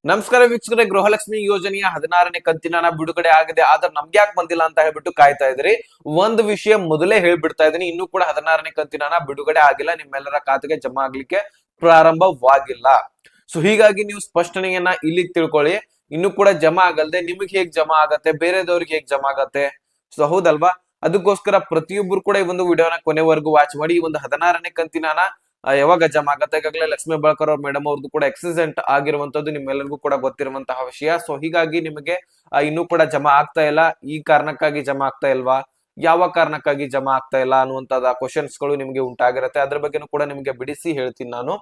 ನಮಸ್ಕಾರ ವೀಕ್ಷಕರೇ, ಗೃಹಲಕ್ಷ್ಮಿ ಯೋಜನೆಯ 16ನೇ ಕಂತಿನ ಹಣ ಬಿಡುಗಡೆ ಆಗಿದೆ. ಆದ್ರೆ ನಮ್ಗೆ ಯಾಕೆ ಬಂದಿಲ್ಲ ಅಂತ ಹೇಳ್ಬಿಟ್ಟು ಕಾಯ್ತಾ ಇದ್ರಿ. ಒಂದು ವಿಷಯ ಮೊದಲೇ ಹೇಳ್ಬಿಡ್ತಾ ಇದೀನಿ, ಇನ್ನೂ ಕೂಡ 16ನೇ ಕಂತಿನ ಹಣ ಬಿಡುಗಡೆ ಆಗಿಲ್ಲ, ನಿಮ್ಮೆಲ್ಲರ ಖಾತೆಗೆ ಜಮಾ ಆಗ್ಲಿಕ್ಕೆ ಪ್ರಾರಂಭವಾಗಿಲ್ಲ. ಸೊ ಹೀಗಾಗಿ ನೀವು ಸ್ಪಷ್ಟನೆಯನ್ನ ಇಲ್ಲಿ ತಿಳ್ಕೊಳ್ಳಿ. ಇನ್ನು ಕೂಡ ಜಮಾ ಆಗಲ್ದೆ ನಿಮಗೆ ಹೇಗ್ ಜಮಾ ಆಗತ್ತೆ, ಬೇರೆದವ್ರಿಗೆ ಹೇಗ್ ಜಮಾ ಆಗತ್ತೆ? ಸೊ ಹೌದಲ್ವಾ? ಅದಕ್ಕೋಸ್ಕರ ಪ್ರತಿಯೊಬ್ಬರು ಕೂಡ ಈ ಒಂದು ವಿಡಿಯೋನ ಕೊನೆವರೆಗೂ ವಾಚ್ ಮಾಡಿ. ಈ ಒಂದು 16ನೇ ಕಂತಿನ ಹಣ ಯಾವಾಗ ಜಮಾ ಆಗತ್ತೆ? ಈಗಾಗಲೇ ಲಕ್ಷ್ಮೀ ಹೆಬ್ಬಾಳ್ಕರ್ ಅವ್ರ ಮೇಡಮ್ ಅವ್ರದ್ದು ಕೂಡ ಆಕ್ಸಿಡೆಂಟ್ ಆಗಿರುವಂತದ್ದು ನಿಮ್ಮೆಲ್ಲರಿಗೂ ಕೂಡ ಗೊತ್ತಿರುವಂತಹ ವಿಷಯ. ಸೊ ಹೀಗಾಗಿ ನಿಮಗೆ ಇನ್ನೂ ಕೂಡ ಜಮಾ ಆಗ್ತಾ ಇಲ್ಲ. ಈ ಕಾರಣಕ್ಕಾಗಿ ಜಮಾ ಆಗ್ತಾ ಇಲ್ವಾ, ಯಾವ ಕಾರಣಕ್ಕಾಗಿ ಜಮಾ ಆಗ್ತಾ ಇಲ್ಲ ಅನ್ನುವಂತಹ ಕ್ವಶನ್ಸ್ ಗಳು ನಿಮಗೆ ಉಂಟಾಗಿರುತ್ತೆ. ಅದ್ರ ಬಗ್ಗೆನೂ ಕೂಡ ನಿಮಗೆ ಬಿಡಿಸಿ ಹೇಳ್ತೀನಿ ನಾನು.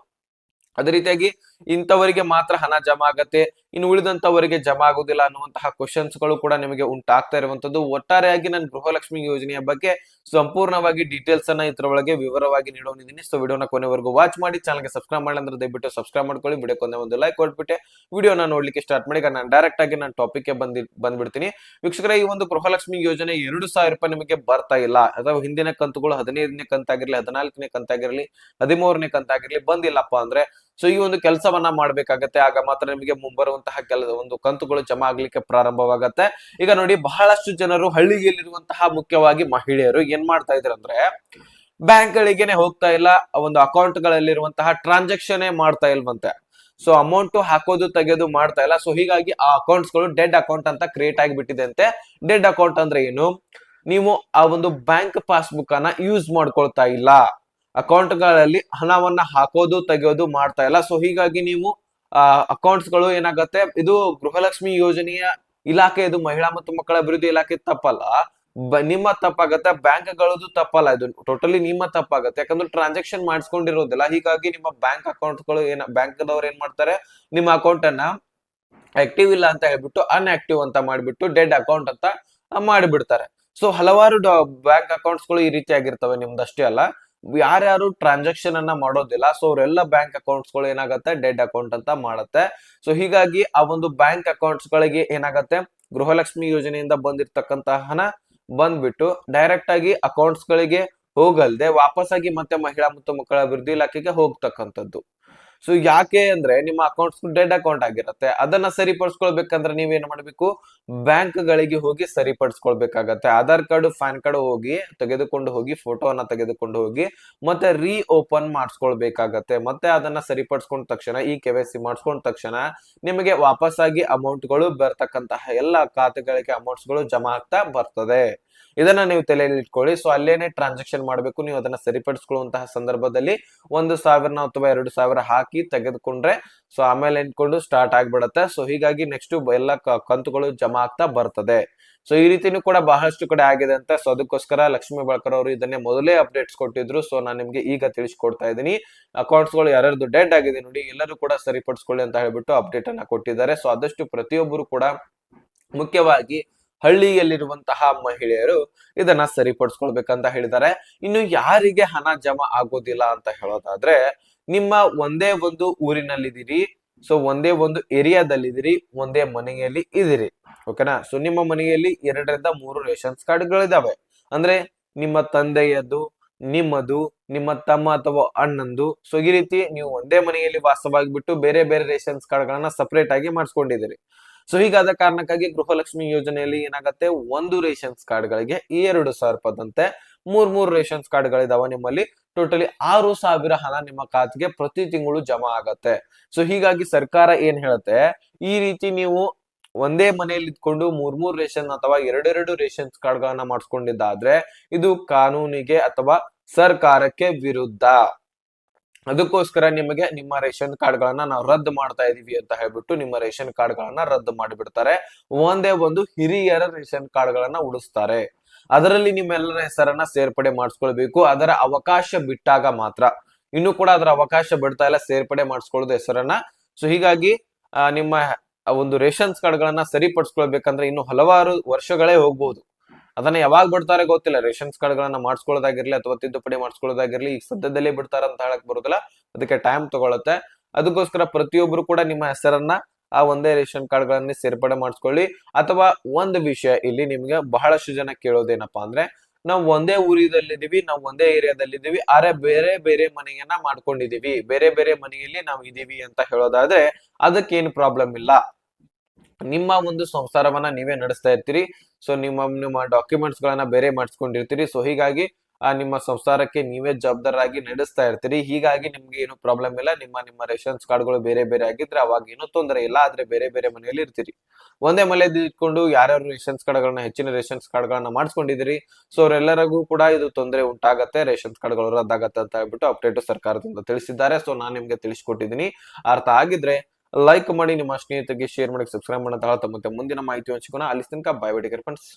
ಅದೇ ರೀತಿಯಾಗಿ ಇಂಥವರಿಗೆ ಮಾತ್ರ ಹಣ ಜಮಾ ಆಗತ್ತೆ, ಇನ್ನು ಉಳಿದಂತವರಿಗೆ ಜಮಾ ಆಗುದಿಲ್ಲ ಅನ್ನುವಂತಹ ಕ್ವಶನ್ಸ್ ಗಳು ಕೂಡ ನಿಮಗೆ ಉಂಟಾಗ್ತಾ ಇರುವಂತದ್ದು. ಒಟ್ಟಾರೆಯಾಗಿ ನಾನು ಗೃಹಲಕ್ಷ್ಮಿ ಯೋಜನೆಯ ಬಗ್ಗೆ ಸಂಪೂರ್ಣವಾಗಿ ಡೀಟೇಲ್ಸ್ ಅನ್ನ ಇದರೊಳಗೆ ವಿವರವಾಗಿ ನೀಡೋನಿದ್ದೀನಿ. ಸೊ ವಿಡಿಯೋನ ಕೊನೆವರೆಗೂ ವಾಚ್ ಮಾಡಿ. ಚಾನಲ್ಗೆ ಸಬ್ಸ್ಕ್ರೈಬ್ ಮಾಡಿ ಅಂದ್ರೆ ದಯವಿಟ್ಟು ಸಬ್ಸ್ಕ್ರೈಬ್ ಮಾಡ್ಕೊಳ್ಳಿ. ವಿಡಿಯೋ ಕೊನೆ ಒಂದು ಲೈಕ್ ಕೊಟ್ಬಿಟ್ಟೆ ವಿಡಿಯೋನ ನೋಡ್ಲಿಕ್ಕೆ ಸ್ಟಾರ್ಟ್ ಮಾಡಿ. ಈಗ ನಾನು ಡೈರೆಕ್ಟ್ ಆಗಿ ನಾನು ಟಾಪಿಕ್ ಬಂದ್ಬಿಡ್ತೀನಿ. ವೀಕ್ಷಕರೇ, ಈ ಒಂದು ಗೃಹಲಕ್ಷ್ಮಿ ಯೋಜನೆ 2,000 ರೂಪಾಯಿ ನಿಮಗೆ ಬರ್ತಾ ಇಲ್ಲ, ಅಥವಾ ಹಿಂದಿನ ಕಂತುಗಳು 15ನೇ ಕಂತಾಗಿರ್ಲಿ, 14ನೇ ಕಂತಾಗಿರ್ಲಿ, 13ನೇ ಕಂತಾಗಿರ್ಲಿ ಬಂದಿಲ್ಲಪ್ಪ ಅಂದ್ರೆ ಸೊ ಈ ಒಂದು ಕೆಲಸವನ್ನ ಮಾಡ್ಬೇಕಾಗತ್ತೆ. ಆಗ ಮಾತ್ರ ನಿಮಗೆ ಮುಂಬರುವಂತಹ ಒಂದು ಕಂತುಗಳು ಜಮಾ ಆಗ್ಲಿಕ್ಕೆ ಪ್ರಾರಂಭವಾಗತ್ತೆ. ಈಗ ನೋಡಿ, ಬಹಳಷ್ಟು ಜನರು ಹಳ್ಳಿಯಲ್ಲಿರುವಂತಹ ಮುಖ್ಯವಾಗಿ ಮಹಿಳೆಯರು ಏನ್ ಮಾಡ್ತಾ ಇದ್ರು ಅಂದ್ರೆ, ಬ್ಯಾಂಕ್ ಗಳಿಗೆನೆ ಹೋಗ್ತಾ ಇಲ್ಲ, ಒಂದು ಅಕೌಂಟ್ ಗಳಲ್ಲಿರುವಂತಹ ಟ್ರಾನ್ಸಾಕ್ಷನ್ ಮಾಡ್ತಾ ಇಲ್ವಂತೆ. ಸೊ ಅಮೌಂಟ್ ಹಾಕೋದು ತೆಗೆಯೋದು ಮಾಡ್ತಾ ಇಲ್ಲ. ಸೊ ಹೀಗಾಗಿ ಆ ಅಕೌಂಟ್ಸ್ ಗಳು ಡೆಡ್ ಅಕೌಂಟ್ ಅಂತ ಕ್ರಿಯೇಟ್ ಆಗಿಬಿಟ್ಟಿದೆ ಅಂತೆ. ಡೆಡ್ ಅಕೌಂಟ್ ಅಂದ್ರೆ ಏನು? ನೀವು ಆ ಒಂದು ಬ್ಯಾಂಕ್ ಪಾಸ್ಬುಕ್ ಅನ್ನ ಯೂಸ್ ಮಾಡ್ಕೊಳ್ತಾ ಇಲ್ಲ, ಅಕೌಂಟ್ ಗಳಲ್ಲಿ ಹಣವನ್ನ ಹಾಕೋದು ತೆಗೆಯೋದು ಮಾಡ್ತಾ ಇಲ್ಲ. ಸೊ ಹೀಗಾಗಿ ನೀವು ಅಕೌಂಟ್ಸ್ ಗಳು ಏನಾಗತ್ತೆ, ಇದು ಗೃಹಲಕ್ಷ್ಮಿ ಯೋಜನೆಯ ಇಲಾಖೆ, ಇದು ಮಹಿಳಾ ಮತ್ತು ಮಕ್ಕಳ ಅಭಿವೃದ್ಧಿ ಇಲಾಖೆ ತಪ್ಪಲ್ಲ, ನಿಮ್ಮ ತಪ್ಪಾಗತ್ತೆ. ಬ್ಯಾಂಕ್ ಗಳದ್ದು ತಪ್ಪಲ್ಲ, ಇದು ಟೋಟಲಿ ನಿಮ್ಮ ತಪ್ಪಾಗತ್ತೆ. ಯಾಕಂದ್ರೆ ಟ್ರಾನ್ಸಾಕ್ಷನ್ ಮಾಡಿಸ್ಕೊಂಡಿರೋದಿಲ್ಲ. ಹೀಗಾಗಿ ನಿಮ್ಮ ಬ್ಯಾಂಕ್ ಅಕೌಂಟ್ ಗಳು ಬ್ಯಾಂಕ್ ದವ್ರು ಏನ್ ಮಾಡ್ತಾರೆ, ನಿಮ್ಮ ಅಕೌಂಟ್ ಅನ್ನ ಆಕ್ಟಿವ್ ಇಲ್ಲ ಅಂತ ಹೇಳ್ಬಿಟ್ಟು ಅನ್ಆಕ್ಟಿವ್ ಅಂತ ಮಾಡ್ಬಿಟ್ಟು ಡೆಡ್ ಅಕೌಂಟ್ ಅಂತ ಮಾಡಿಬಿಡ್ತಾರೆ. ಸೊ ಹಲವಾರು ಬ್ಯಾಂಕ್ ಅಕೌಂಟ್ಸ್ ಗಳು ಈ ರೀತಿ ಆಗಿರ್ತವೆ. ನಿಮ್ದಷ್ಟೇ ಅಲ್ಲ, ಯಾರ್ಯಾರು ಟ್ರಾನ್ಸಾಕ್ಷನ್ ಅನ್ನ ಮಾಡೋದಿಲ್ಲ, ಸೊ ಅವರೆಲ್ಲ ಬ್ಯಾಂಕ್ ಅಕೌಂಟ್ಸ್ ಗಳು ಏನಾಗತ್ತೆ, ಡೆಡ್ ಅಕೌಂಟ್ ಅಂತ ಮಾಡತ್ತೆ. ಸೊ ಹೀಗಾಗಿ ಆ ಒಂದು ಬ್ಯಾಂಕ್ ಅಕೌಂಟ್ಸ್ ಗಳಿಗೆ ಏನಾಗತ್ತೆ, ಗೃಹಲಕ್ಷ್ಮಿ ಯೋಜನೆಯಿಂದ ಬಂದಿರತಕ್ಕಂತಹ ಹಣ ಬಂದ್ಬಿಟ್ಟು ಡೈರೆಕ್ಟ್ ಆಗಿ ಅಕೌಂಟ್ಸ್ ಗಳಿಗೆ ಹೋಗಲ್ದೆ ವಾಪಸ್ಸಾಗಿ ಮತ್ತೆ ಮಹಿಳಾ ಮತ್ತು ಮಕ್ಕಳ ಅಭಿವೃದ್ಧಿ ಇಲಾಖೆಗೆ ಹೋಗ್ತಕ್ಕಂಥದ್ದು. ಸೊ ಯಾಕೆ ಅಂದ್ರೆ, ನಿಮ್ಮ ಅಕೌಂಟ್ಸ್ ಡೆಡ್ ಅಕೌಂಟ್ ಆಗಿರುತ್ತೆ. ಅದನ್ನ ಸರಿಪಡಿಸ್ಕೊಳ್ಬೇಕಂದ್ರೆ ನೀವೇನ್ ಮಾಡ್ಬೇಕು, ಬ್ಯಾಂಕ್ ಗಳಿಗೆ ಹೋಗಿ ಸರಿಪಡಿಸ್ಕೊಳ್ಬೇಕಾಗತ್ತೆ. ಆಧಾರ್ ಕಾರ್ಡ್, ಪ್ಯಾನ್ ಕಾರ್ಡ್ ಹೋಗಿ ತೆಗೆದುಕೊಂಡು ಹೋಗಿ, ಫೋಟೋವನ್ನ ತೆಗೆದುಕೊಂಡು ಹೋಗಿ ಮತ್ತೆ ರೀ ಓಪನ್ ಮಾಡಿಸ್ಕೊಳ್ಬೇಕಾಗತ್ತೆ. ಮತ್ತೆ ಅದನ್ನ ಸರಿಪಡಿಸ್ಕೊಂಡ ತಕ್ಷಣ, ಈ KYC ಮಾಡಿಸ್ಕೊಂಡ ತಕ್ಷಣ ನಿಮಗೆ ವಾಪಸ್ಸಾಗಿ ಅಮೌಂಟ್ ಗಳು ಬರ್ತಕ್ಕಂತಹ ಎಲ್ಲಾ ಖಾತೆಗಳಿಗೆ ಅಮೌಂಟ್ಸ್ ಗಳು ಜಮಾ ಆಗ್ತಾ ಬರ್ತದೆ. ಇದನ್ನ ನೀವು ತಲೆಯಲ್ಲಿ ಇಟ್ಕೊಳ್ಳಿ. ಸೊ ಅಲ್ಲೇನೆ ಟ್ರಾನ್ಸಾಕ್ಷನ್ ಮಾಡ್ಬೇಕು. ನೀವು ಅದನ್ನ ಸರಿಪಡಿಸ್ಕೊಳ್ಳುವಂತಹ ಸಂದರ್ಭದಲ್ಲಿ 1,000 ಅಥವಾ 2,000 ಹಾಕಿ ತೆಗೆದುಕೊಂಡ್ರೆ ಸೊ ಆಮೇಲೆ ಎನ್ಕೊಂಡು ಸ್ಟಾರ್ಟ್ ಆಗ್ಬಿಡತ್ತೆ. ಸೊ ಹೀಗಾಗಿ ನೆಕ್ಸ್ಟ್ ಎಲ್ಲ ಕಂತುಗಳು ಜಮಾ ಆಗ್ತಾ ಬರ್ತದೆ. ಸೊ ಈ ರೀತಿನೂ ಕೂಡ ಬಹಳಷ್ಟು ಕಡೆ ಆಗಿದೆ ಅಂತ. ಸೊ ಅದಕ್ಕೋಸ್ಕರ ಲಕ್ಷ್ಮೀ ಹೆಬ್ಬಾಳ್ಕರ್ ಅವರು ಇದನ್ನೇ ಮೊದಲೇ ಅಪ್ಡೇಟ್ಸ್ ಕೊಟ್ಟಿದ್ರು. ಸೊ ನಾನು ನಿಮ್ಗೆ ಈಗ ತಿಳಿಸ್ಕೊಡ್ತಾ ಇದ್ದೀನಿ. ಅಕೌಂಟ್ಸ್ ಗಳು ಯಾರ್ಯಾರ್ದು ಡೆಡ್ ಆಗಿದೆ ನೋಡಿ, ಎಲ್ಲರೂ ಕೂಡ ಸರಿಪಡಿಸ್ಕೊಳ್ಳಿ ಅಂತ ಹೇಳ್ಬಿಟ್ಟು ಅಪ್ಡೇಟ್ ಅನ್ನ ಕೊಟ್ಟಿದ್ದಾರೆ. ಸೊ ಆದಷ್ಟು ಪ್ರತಿಯೊಬ್ಬರು ಕೂಡ, ಮುಖ್ಯವಾಗಿ ಹಳ್ಳಿಯಲ್ಲಿರುವಂತಹ ಮಹಿಳೆಯರು ಇದನ್ನ ಸರಿಪಡಿಸ್ಕೊಳ್ಬೇಕಂತ ಹೇಳಿದ್ದಾರೆ. ಇನ್ನು ಯಾರಿಗೆ ಹಣ ಜಮಾ ಆಗೋದಿಲ್ಲ ಅಂತ ಹೇಳೋದಾದ್ರೆ, ನಿಮ್ಮ ಒಂದೇ ಒಂದು ಊರಿನಲ್ಲಿದ್ದೀರಿ, ಸೊ ಒಂದೇ ಒಂದು ಏರಿಯಾದಲ್ಲಿದ್ದೀರಿ, ಒಂದೇ ಮನೆಯಲ್ಲಿ ಇದ್ದೀರಿ, ಓಕೆನಾ? ಸೊ ನಿಮ್ಮ ಮನೆಯಲ್ಲಿ 2ರಿಂದ 3 ರೇಷನ್ಸ್ ಕಾರ್ಡ್ಗಳಿದಾವೆ. ಅಂದ್ರೆ ನಿಮ್ಮ ತಂದೆಯದ್ದು, ನಿಮ್ಮದು, ನಿಮ್ಮ ತಮ್ಮ ಅಥವಾ ಅಣ್ಣಂದು. ಸೊ ಈ ರೀತಿ ನೀವು ಒಂದೇ ಮನೆಯಲ್ಲಿ ವಾಸವಾಗಿಬಿಟ್ಟು ಬೇರೆ ಬೇರೆ ರೇಷನ್ಸ್ ಕಾರ್ಡ್ಗಳನ್ನ ಸಪರೇಟ್ ಆಗಿ ಮಾಡಿಸ್ಕೊಂಡಿದ್ದೀರಿ. ಸೊ ಹೀಗಾದ ಕಾರಣಕ್ಕಾಗಿ ಗೃಹಲಕ್ಷ್ಮಿ ಯೋಜನೆಯಲ್ಲಿ ಏನಾಗತ್ತೆ, ಒಂದು ರೇಷನ್ಸ್ ಕಾರ್ಡ್ ಗಳಿಗೆ 2,000 ರೂಪಾಯಿದಂತೆ 3 ರೇಷನ್ಸ್ ಕಾರ್ಡ್ ಗಳಿದಾವ ನಿಮ್ಮಲ್ಲಿ. ಟೋಟಲಿ 6,000 ಹಣ ನಿಮ್ಮ ಖಾತೆಗೆ ಪ್ರತಿ ತಿಂಗಳು ಜಮಾ ಆಗತ್ತೆ. ಸೊ ಹೀಗಾಗಿ ಸರ್ಕಾರ ಏನ್ ಹೇಳುತ್ತೆ, ಈ ರೀತಿ ನೀವು ಒಂದೇ ಮನೆಯಲ್ಲಿ ಇದ್ಕೊಂಡು 3 ರೇಷನ್ ಅಥವಾ 2 ರೇಷನ್ಸ್ ಕಾರ್ಡ್ ಗಳನ್ನ ಮಾಡಿಸ್ಕೊಂಡಿದ್ದಾದ್ರೆ ಇದು ಕಾನೂನಿಗೆ ಅಥವಾ ಸರ್ಕಾರಕ್ಕೆ ವಿರುದ್ಧ. ಅದಕ್ಕೋಸ್ಕರ ನಿಮಗೆ ನಿಮ್ಮ ರೇಷನ್ ಕಾರ್ಡ್ ಗಳನ್ನ ನಾವು ರದ್ದು ಮಾಡ್ತಾ ಇದೀವಿ ಅಂತ ಹೇಳ್ಬಿಟ್ಟು ನಿಮ್ಮ ರೇಷನ್ ಕಾರ್ಡ್ ಗಳನ್ನ ರದ್ದು ಮಾಡಿಬಿಡ್ತಾರೆ. ಒಂದೇ ಒಂದು ಹಿರಿಯರ ರೇಷನ್ ಕಾರ್ಡ್ ಗಳನ್ನ ಉಳಿಸ್ತಾರೆ. ಅದರಲ್ಲಿ ನಿಮ್ಮೆಲ್ಲರ ಹೆಸರನ್ನ ಸೇರ್ಪಡೆ ಮಾಡಿಸ್ಕೊಳ್ಬೇಕು. ಅದರ ಅವಕಾಶ ಬಿಟ್ಟಾಗ ಮಾತ್ರ. ಇನ್ನು ಕೂಡ ಅದರ ಅವಕಾಶ ಬಿಡ್ತಾ ಇಲ್ಲ ಸೇರ್ಪಡೆ ಮಾಡಿಸ್ಕೊಳ್ಳೋದು ಹೆಸರನ್ನ. ಸೊ ಹೀಗಾಗಿ ನಿಮ್ಮ ಒಂದು ರೇಷನ್ಸ್ ಕಾರ್ಡ್ ಗಳನ್ನ ಸರಿಪಡಿಸ್ಕೊಳ್ಬೇಕಂದ್ರೆ ಇನ್ನು ಹಲವಾರು ವರ್ಷಗಳೇ ಹೋಗ್ಬಹುದು. ಅದನ್ನ ಯಾವಾಗ ಬಿಡ್ತಾರೆ ಗೊತ್ತಿಲ್ಲ. ರೇಷನ್ಸ್ ಕಾರ್ಡ್ ಗಳನ್ನ ಮಾಡಿಸ್ಕೊಳ್ಳೋದಾಗಿರ್ಲಿ ಅಥವಾ ತಿದ್ದುಪಡಿ ಮಾಡಿಸ್ಕೊಳ್ಳೋದಾಗಿರ್ಲಿ ಈಗ ಸದ್ಯದಲ್ಲೇ ಬಿಡ್ತಾರ ಅಂತ ಹೇಳಕ್ ಬರುದಿಲ್ಲ. ಅದಕ್ಕೆ ಟೈಮ್ ತಗೊಳುತ್ತೆ. ಅದಕ್ಕೋಸ್ಕರ ಪ್ರತಿಯೊಬ್ರು ಕೂಡ ನಿಮ್ಮ ಹೆಸರನ್ನ ಆ ಒಂದೇ ರೇಷನ್ ಕಾರ್ಡ್ ಗಳನ್ನ ಸೇರ್ಪಡೆ ಮಾಡಿಸ್ಕೊಳ್ಳಿ. ಅಥವಾ ಒಂದು ವಿಷಯ ಇಲ್ಲಿ ನಿಮ್ಗೆ ಬಹಳಷ್ಟು ಜನ ಕೇಳೋದೇನಪ್ಪಾ ಅಂದ್ರೆ, ನಾವು ಒಂದೇ ಊರಿದಲ್ಲಿದ್ದೀವಿ, ನಾವು ಒಂದೇ ಏರಿಯಾದಲ್ಲಿದ್ದೀವಿ, ಆದ್ರೆ ಬೇರೆ ಬೇರೆ ಮನೆಯನ್ನ ಮಾಡ್ಕೊಂಡಿದೀವಿ, ಬೇರೆ ಬೇರೆ ಮನೆಯಲ್ಲಿ ನಾವು ಇದೀವಿ ಅಂತ ಹೇಳೋದಾದ್ರೆ ಅದಕ್ಕೇನು ಪ್ರಾಬ್ಲಮ್ ಇಲ್ಲ. ನಿಮ್ಮ ಒಂದು ಸಂಸಾರವನ್ನ ನೀವೇ ನಡೆಸ್ತಾ ಇರ್ತೀರಿ. ಸೊ ನಿಮ್ಮ ಡಾಕ್ಯುಮೆಂಟ್ಸ್ ಗಳನ್ನ ಬೇರೆ ಮಾಡಿಸ್ಕೊಂಡಿರ್ತೀರಿ. ಸೊ ಹೀಗಾಗಿ ನಿಮ್ಮ ಸಂಸಾರಕ್ಕೆ ನೀವೇ ಜವಾಬ್ದಾರರಾಗಿ ನಡೆಸ್ತಾ ಇರ್ತೀರಿ. ಹೀಗಾಗಿ ನಿಮ್ಗೆ ಏನು ಪ್ರಾಬ್ಲಮ್ ಇಲ್ಲ. ನಿಮ್ಮ ರೇಷನ್ಸ್ ಕಾರ್ಡ್ಗಳು ಬೇರೆ ಬೇರೆ ಆಗಿದ್ರೆ ಅವಾಗ ಏನು ತೊಂದರೆ ಇಲ್ಲ. ಆದ್ರೆ ಬೇರೆ ಬೇರೆ ಮನೆಯಲ್ಲಿ ಇರ್ತೀರಿ. ಒಂದೇ ಮನೆಯಲ್ಲಿ ಇಟ್ಕೊಂಡು ಯಾರ್ಯಾರು ರೇಷನ್ಸ್ ಕಾರ್ಡ್ಗಳನ್ನ ಹೆಚ್ಚಿನ ರೇಷನ್ಸ್ ಕಾರ್ಡ್ಗಳನ್ನ ಮಾಡಿಸ್ಕೊಂಡಿದ್ದೀರಿ, ಸೊ ಅವರೆಲ್ಲರಿಗೂ ಕೂಡ ಇದು ತೊಂದರೆ ಉಂಟಾಗತ್ತೆ, ರೇಷನ್ಸ್ ಕಾರ್ಡ್ಗಳು ರದ್ದಾಗತ್ತೆ ಅಂತ ಹೇಳ್ಬಿಟ್ಟು ಅಪ್ಡೇಟ್ ಸರ್ಕಾರದಿಂದ ತಿಳಿಸಿದ್ದಾರೆ. ಸೊ ನಾನ್ ನಿಮ್ಗೆ ತಿಳಿಸ್ಕೊಟ್ಟಿದ್ದೀನಿ. ಅರ್ಥ ಆಗಿದ್ರೆ ಲೈಕ್ ಮಾಡಿ, ನಿಮ್ಮ ಸ್ನೇಹಿತರಿಗೆ ಶೇರ್ ಮಾಡಿ, ಸಬ್ಸ್ಕ್ರೈಬ್ ಮಾಡೋ ಮತ್ತೆ ಮುಂದಿನ ಮಾಹಿತಿ ಹಂಚ್ಕೋಣ. ಅಲ್ಲಿ ತನಕ bye bye, take care friends.